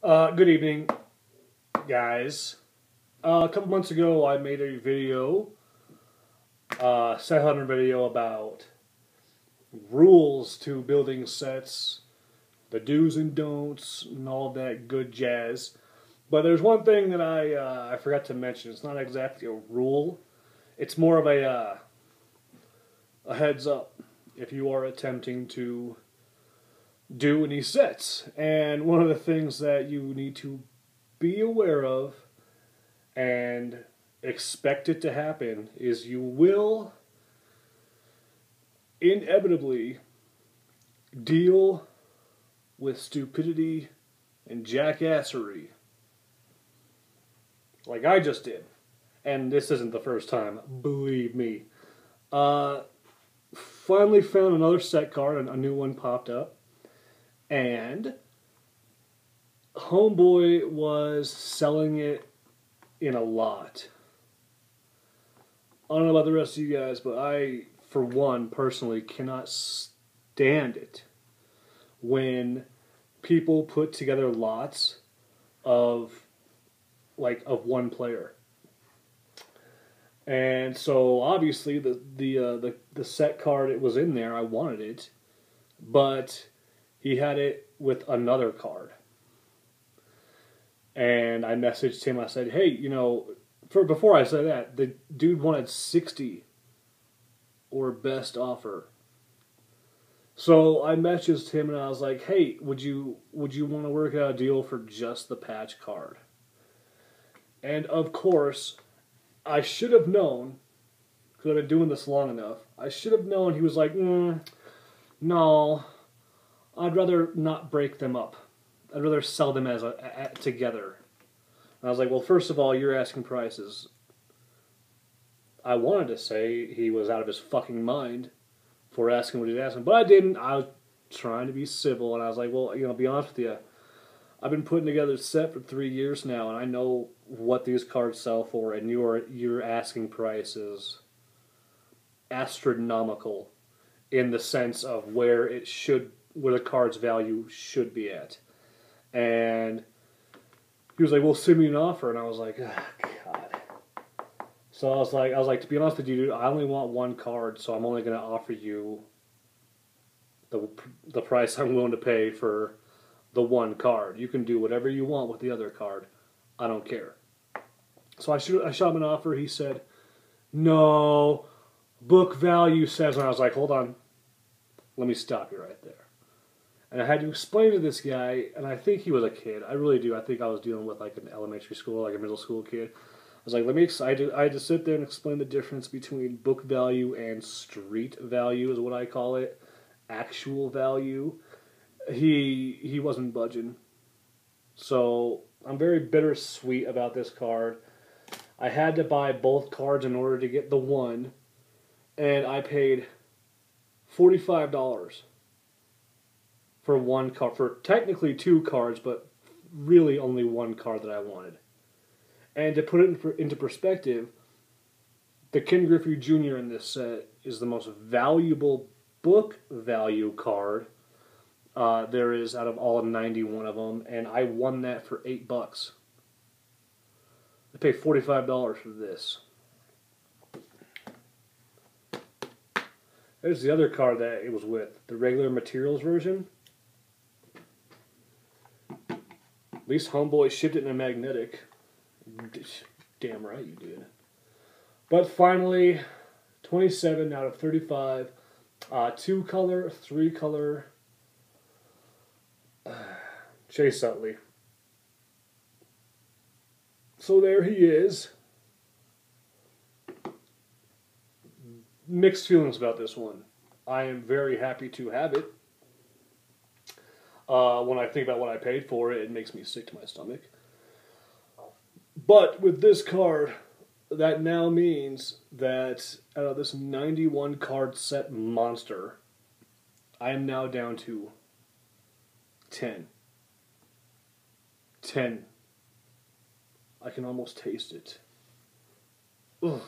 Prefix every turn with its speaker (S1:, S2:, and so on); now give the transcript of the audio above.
S1: Good evening, guys. A couple months ago, I made a video, set hunter video about rules to building sets, the do's and don'ts, and all that good jazz. But there's one thing that I forgot to mention. It's not exactly a rule. It's more of a heads up if you are attempting to do any sets. And one of the things that you need to be aware of and expect it to happen is you will inevitably deal with stupidity and jackassery like I just did. And this isn't the first time, believe me. Finally found another set card, and a new one popped up. And homeboy was selling it in a lot. I don't know about the rest of you guys, but I, for one, personally cannot stand it when people put together lots of one player. And so obviously the set card, it was in there. I wanted it, but he had it with another card. And I messaged him. I said, "Hey, before I said that, the dude wanted 60 or best offer." So I messaged him and I was like, "Hey, would you want to work out a deal for just the patch card?" And of course, I should have known, because I've been doing this long enough, I should have known he was like, "No, I'd rather not break them up. I'd rather sell them as together." And I was like, "Well, first of all, you're asking prices." I wanted to say he was out of his fucking mind for asking what he's asking, but I didn't. I was trying to be civil, and I was like, "Well, be honest with you. I've been putting together a set for 3 years now, and I know what these cards sell for, and your asking price is astronomical in the sense of where the card's value should be at." And he was like, "Well, send me an offer." And I was like, "Oh, God." So I was like, "To be honest with you, dude, I only want one card, so I'm only going to offer you the price I'm willing to pay for the one card. You can do whatever you want with the other card. I don't care." So I shot him an offer. He said, "No, book value says," and I was like, "Hold on. Let me stop you right there." And I had to explain to this guy, and I think he was a kid. I really do. I think I was dealing with like an elementary school, like a middle school kid. I was like, I had to sit there and explain the difference between book value and street value, is what I call it. Actual value. He wasn't budging. So I'm very bittersweet about this card. I had to buy both cards in order to get the one, and I paid $45 for one card, for technically two cards, but really only one card that I wanted. And to put it into perspective, the Ken Griffey Jr. in this set is the most valuable book value card there is out of all 91 of them, and I won that for $8. I paid $45 for this. There's the other card that it was with, the regular materials version. At least homeboy shipped it in a magnetic. Damn right you did. But finally, 27 out of 35. 2 color, 3 color. Chase Utley. So there he is. Mixed feelings about this one. I am very happy to have it. When I think about what I paid for it, it makes me sick to my stomach. But with this card, that now means that out of this 91 card set monster, I am now down to 10. 10. I can almost taste it. Ugh.